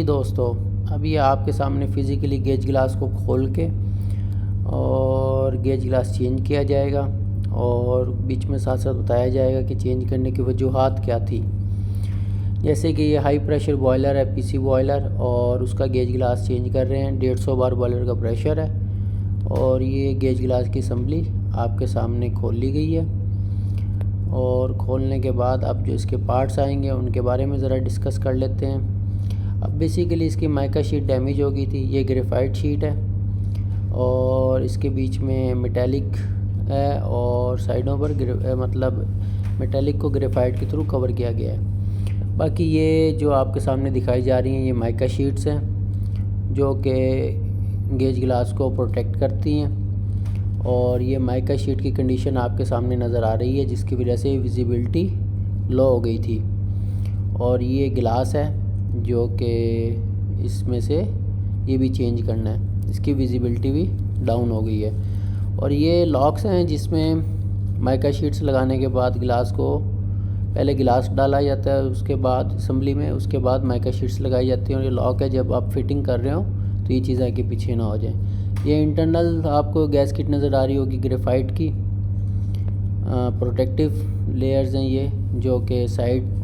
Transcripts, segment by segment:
दोस्तों, अभी आपके सामने फ़िज़िकली गेज ग्लास को खोल के और गेज ग्लास चेंज किया जाएगा और बीच में साथ साथ बताया जाएगा कि चेंज करने की वजूहात क्या थी। जैसे कि ये हाई प्रेशर बॉयलर है, पीसी बॉयलर, और उसका गेज ग्लास चेंज कर रहे हैं। 150 बार बॉयलर का प्रेशर है और ये गेज ग्लास की असम्बली आपके सामने खोल ली गई है। और खोलने के बाद अब जो इसके पार्ट्स आएंगे उनके बारे में ज़रा डिस्कस कर लेते हैं। अब बेसिकली इसकी माइका शीट डैमेज हो गई थी। ये ग्रेफाइट शीट है और इसके बीच में मेटेलिक है और साइडों पर मतलब मेटेलिक को ग्रेफाइट के थ्रू कवर किया गया है। बाकी ये जो आपके सामने दिखाई जा रही हैं ये माइका शीट्स हैं जो कि गेज ग्लास को प्रोटेक्ट करती हैं। और ये माइका शीट की कंडीशन आपके सामने नज़र आ रही है जिसकी वजह से विजिबिलिटी लो हो गई थी। और ये गिलास है जो कि इसमें से ये भी चेंज करना है, इसकी विजिबिलिटी भी डाउन हो गई है। और ये लॉक्स हैं जिसमें माइका शीट्स लगाने के बाद गिलास को पहले गिलास डाला जाता है, उसके बाद असम्बली में, उसके बाद माइका शीट्स लगाई जाती हैं। और ये लॉक है, जब आप फिटिंग कर रहे हो तो ये चीज़ आगे पीछे ना हो जाए। ये इंटरनल आपको गैस किट नज़र आ रही होगी ग्रेफाइट की। प्रोटेक्टिव लेयर्स हैं ये जो कि साइड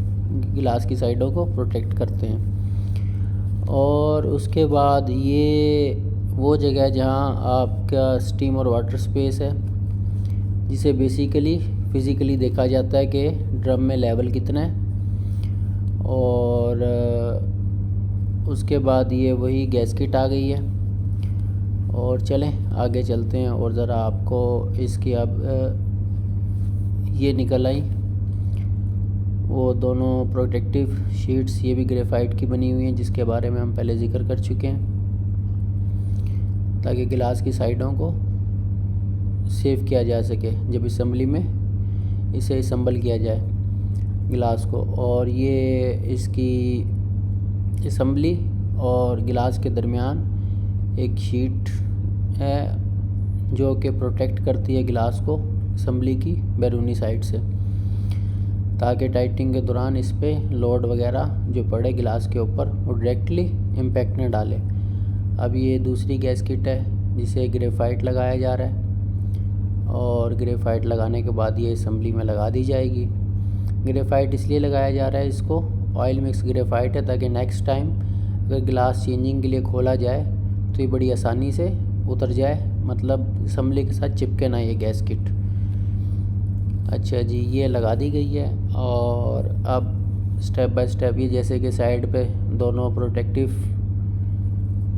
गिलास की साइडों को प्रोटेक्ट करते हैं। और उसके बाद ये वो जगह है जहाँ आपका स्टीम और वाटर स्पेस है जिसे बेसिकली फ़िज़िकली देखा जाता है कि ड्रम में लेवल कितना है। और उसके बाद ये वही गैस किट आ गई है। और चलें आगे चलते हैं और ज़रा आपको इसकी अब ये निकल आई वो दोनों प्रोटेक्टिव शीट्स, ये भी ग्रेफाइट की बनी हुई हैं जिसके बारे में हम पहले ज़िक्र कर चुके हैं, ताकि गिलास की साइडों को सेव किया जा सके जब असम्बली में इसे असम्बल किया जाए गिलास को। और ये इसकी असम्बली और गिलास के दरमियान एक शीट है जो कि प्रोटेक्ट करती है गिलास को असम्बली की बैरूनी साइड से, ताकि टाइटिंग के दौरान इस पर लोड वगैरह जो पड़े गिलास के ऊपर वो डायरेक्टली इम्पैक्ट न डाले। अब ये दूसरी गैस किट है जिसे ग्रेफाइट लगाया जा रहा है और ग्रेफाइट लगाने के बाद ये असम्बली में लगा दी जाएगी। ग्रेफाइट इसलिए लगाया जा रहा है, इसको ऑयल मिक्स ग्रेफाइट है ताकि नेक्स्ट टाइम अगर गिलास चेंजिंग के लिए खोला जाए तो ये बड़ी आसानी से उतर जाए, मतलब असम्बली के साथ चिपके ना ये गैस किट। अच्छा जी, ये लगा दी गई है। और अब स्टेप बाय स्टेप ये जैसे कि साइड पे दोनों प्रोटेक्टिव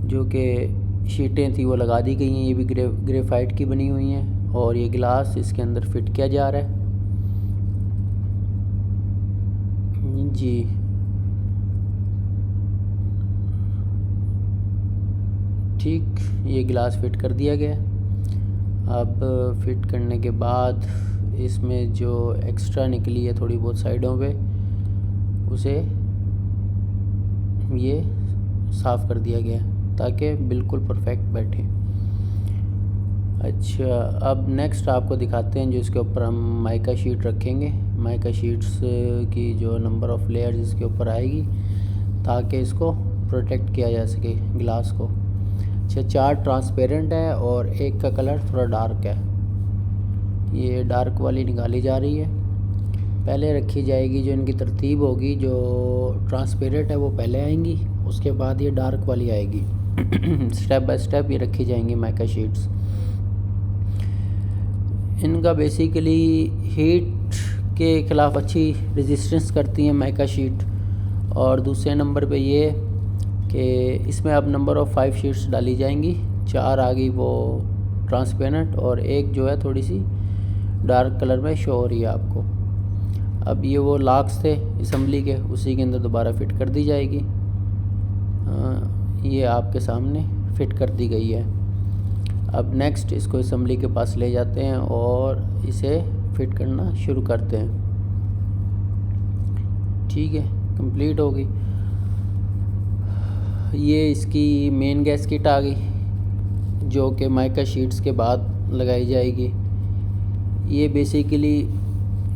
जो कि शीटें थी वो लगा दी गई हैं, ये भी ग्रेफाइट की बनी हुई हैं। और ये गिलास इसके अंदर फिट किया जा रहा है जी। ठीक, ये गिलास फिट कर दिया गया। अब फिट करने के बाद इसमें जो एक्स्ट्रा निकली है थोड़ी बहुत साइडों पे उसे ये साफ़ कर दिया गया ताकि बिल्कुल परफेक्ट बैठे। अच्छा, अब नेक्स्ट आपको दिखाते हैं जो इसके ऊपर हम माइका शीट रखेंगे। माइका शीट्स की जो नंबर ऑफ़ लेयर्स इसके ऊपर आएगी ताकि इसको प्रोटेक्ट किया जा सके गिलास को। अच्छा, 4 ट्रांसपेरेंट है और एक का कलर थोड़ा डार्क है। ये डार्क वाली निकाली जा रही है, पहले रखी जाएगी। जो इनकी तरतीब होगी, जो ट्रांसपेरेंट है वो पहले आएंगी, उसके बाद ये डार्क वाली आएगी। स्टेप बाय स्टेप ये रखी जाएंगी माइका शीट्स। इनका बेसिकली हीट के ख़िलाफ़ अच्छी रेजिस्टेंस करती हैं माइका शीट। और दूसरे नंबर पे ये कि इसमें अब नंबर ऑफ़ 5 शीट्स डाली जाएंगी। 4 आ गई वो ट्रांसपेरेंट और एक जो है थोड़ी सी डार्क कलर में शो हो रही है आपको। अब ये वो लॉक्स थे असम्बली के, उसी के अंदर दोबारा फिट कर दी जाएगी। ये आपके सामने फिट कर दी गई है। अब नेक्स्ट इसको असम्बली के पास ले जाते हैं और इसे फिट करना शुरू करते हैं। ठीक है, कंप्लीट हो गई। ये इसकी मेन गैस किट आ गई जो कि माइका शीट्स के बाद लगाई जाएगी। ये बेसिकली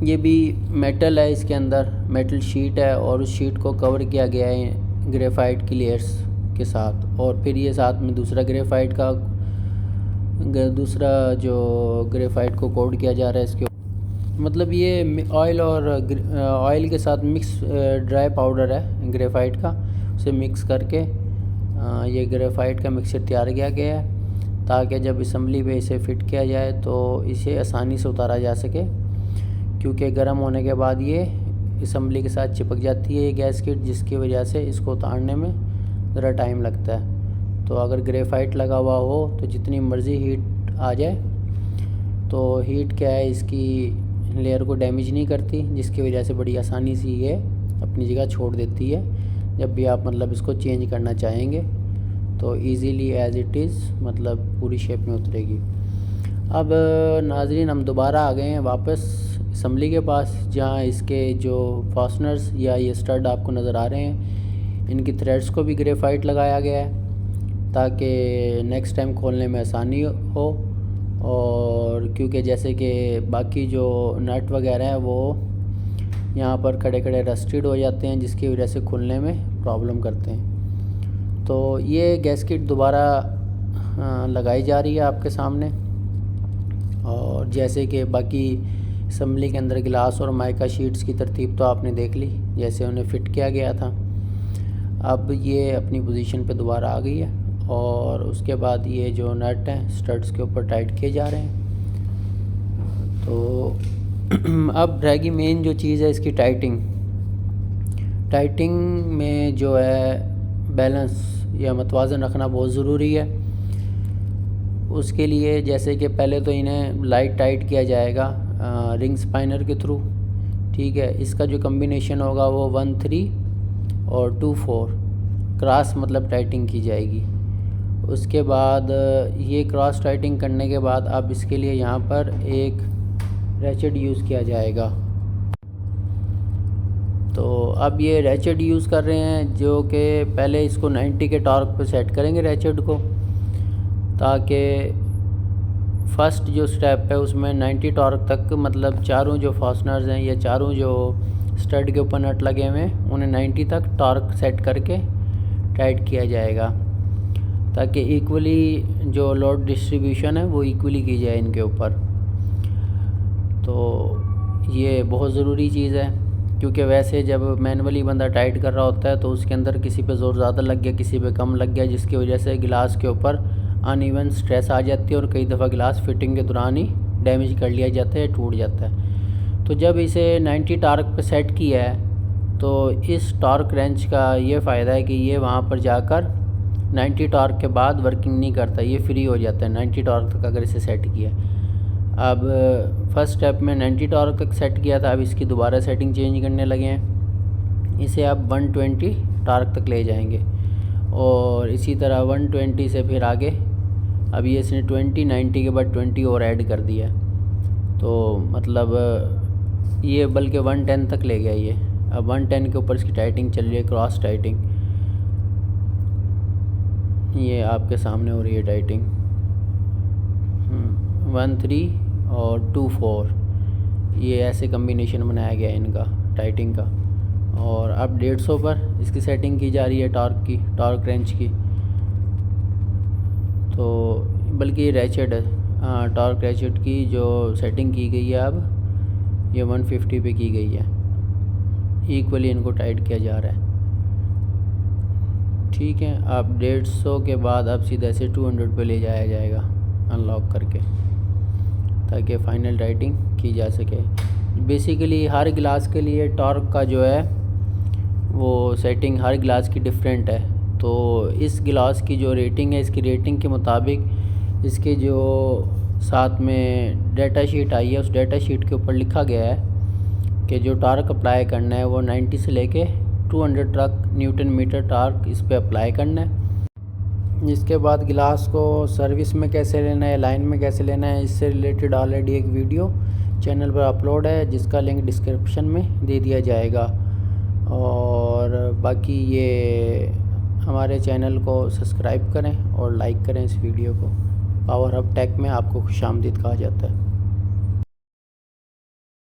ये भी मेटल है, इसके अंदर मेटल शीट है और उस शीट को कवर किया गया है ग्रेफाइट की लेयर्स के साथ, और फिर ये साथ में दूसरा जो ग्रेफाइट को कोट किया जा रहा है इसके, मतलब ये ऑयल और ऑयल के साथ मिक्स ड्राई पाउडर है ग्रेफाइट का, उसे मिक्स करके ये ग्रेफाइट का मिक्सचर तैयार किया गया है ताकि जब असम्बली पे इसे फ़िट किया जाए तो इसे आसानी से उतारा जा सके, क्योंकि गर्म होने के बाद ये असम्बली के साथ चिपक जाती है ये गैस किट, जिसकी वजह से इसको उतारने में ज़रा टाइम लगता है। तो अगर ग्रेफाइट लगा हुआ हो तो जितनी मर्ज़ी हीट आ जाए तो हीट क्या है इसकी लेयर को डैमेज नहीं करती, जिसकी वजह से बड़ी आसानी से ये अपनी जगह छोड़ देती है। जब भी आप मतलब इसको चेंज करना चाहेंगे तो इजीली एज़ इट इज़ मतलब पूरी शेप में उतरेगी। अब नाज़रीन हम दोबारा आ गए हैं वापस असम्बली के पास, जहाँ इसके जो फास्टनर्स या ये स्टड आपको नज़र आ रहे हैं, इनकी थ्रेड्स को भी ग्रेफाइट लगाया गया है ताकि नेक्स्ट टाइम खोलने में आसानी हो। और क्योंकि जैसे कि बाकी जो नट वगैरह हैं वो यहाँ पर खड़े खड़े रस्टेड हो जाते हैं, जिसकी वजह से खुलने में प्रॉब्लम करते हैं। तो ये गैस किट दोबारा लगाई जा रही है आपके सामने, और जैसे कि बाकी असम्बली के अंदर गिलास और माइका शीट्स की तरतीब तो आपने देख ली जैसे उन्हें फ़िट किया गया था। अब ये अपनी पोजीशन पे दोबारा आ गई है, और उसके बाद ये जो नट हैं स्टड्स के ऊपर टाइट किए जा रहे हैं। तो अब रहेगी मेन जो चीज़ है इसकी टाइटिंग में जो है बैलेंस या मतवाज़न रखना बहुत ज़रूरी है। उसके लिए जैसे कि पहले तो इन्हें लाइट टाइट किया जाएगा रिंग स्पाइनर के थ्रू, ठीक है। इसका जो कम्बिनेशन होगा वो 1-3 और 2-4 क्रॉस मतलब टाइटिंग की जाएगी। उसके बाद ये क्रॉस टाइटिंग करने के बाद अब इसके लिए यहाँ पर एक रैचेट यूज़ किया जाएगा। तो अब ये रैचेट यूज़ कर रहे हैं, जो कि पहले इसको 90 के टॉर्क पे सेट करेंगे रैचेट को, ताकि फ़र्स्ट जो स्टेप है उसमें 90 टॉर्क तक मतलब चारों जो फास्टनर्स हैं या चारों जो स्टड के ऊपर नट लगे हुए हैं उन्हें 90 तक टॉर्क सेट करके टाइट किया जाएगा, ताकि इक्वली जो लोड डिस्ट्रीब्यूशन है वो इक्वली की जाए इनके ऊपर। तो ये बहुत ज़रूरी चीज़ है, क्योंकि वैसे जब मैनुअली बंदा टाइट कर रहा होता है तो उसके अंदर किसी पे ज़ोर ज़्यादा लग गया, किसी पे कम लग गया, जिसकी वजह से गिलास के ऊपर अनइवन स्ट्रेस आ जाती है और कई दफ़ा गिलास फिटिंग के दौरान ही डैमेज कर लिया जाता है, टूट जाता है। तो जब इसे 90 टॉर्क पे सेट किया है तो इस टॉर्क रेंच का ये फ़ायदा है कि ये वहाँ पर जाकर 90 टॉर्क के बाद वर्किंग नहीं करता, ये फ्री हो जाता है 90 टॉर्क तक अगर इसे सेट किया। अब फर्स्ट स्टेप में 90 टॉर्क तक सेट किया था, अब इसकी दोबारा सेटिंग चेंज करने लगे हैं, इसे अब 120 टॉर्क तक ले जाएंगे, और इसी तरह 120 से फिर आगे अब ये इसने 90 के बाद 20 और ऐड कर दिया, तो मतलब ये बल्कि 110 तक ले गया ये। अब 110 के ऊपर इसकी टाइटिंग चल रही है, क्रॉस टाइटिंग, ये आपके सामने हो रही है टाइटिंग 1-3 और 2-4, ये ऐसे कम्बिनेशन बनाया गया है इनका टाइटिंग का। और अब 150 पर इसकी सेटिंग की जा रही है टॉर्क रेंच की, तो बल्कि ये रैचेट है, टॉर्क रैचेट की जो सेटिंग की गई है अब ये 150 पे की गई है, इक्वली इनको टाइट किया जा रहा है, ठीक है। अब 150 के बाद अब सीधा से 200 पे ले जाया जाएगा अनलॉक करके, ताकि फ़ाइनल टाइटिंग की जा सके। बेसिकली हर गिलास के लिए टॉर्क का जो है वो सेटिंग हर गिलास की डिफरेंट है, तो इस गिलास की जो रेटिंग है इसकी रेटिंग के मुताबिक इसके जो साथ में डाटा शीट आई है उस डाटा शीट के ऊपर लिखा गया है कि जो टॉर्क अप्लाई करना है वो 90 से लेके 200 तक न्यूटन मीटर टॉर्क इस पे अप्लाई करना है। इसके बाद गिलास को सर्विस में कैसे लेना है, लाइन में कैसे लेना है, इससे रिलेटेड ऑलरेडी एक वीडियो चैनल पर अपलोड है जिसका लिंक डिस्क्रिप्शन में दे दिया जाएगा। और बाकी ये हमारे चैनल को सब्सक्राइब करें और लाइक करें इस वीडियो को। पावर हब टेक में आपको खुशामदीद कहा जाता है।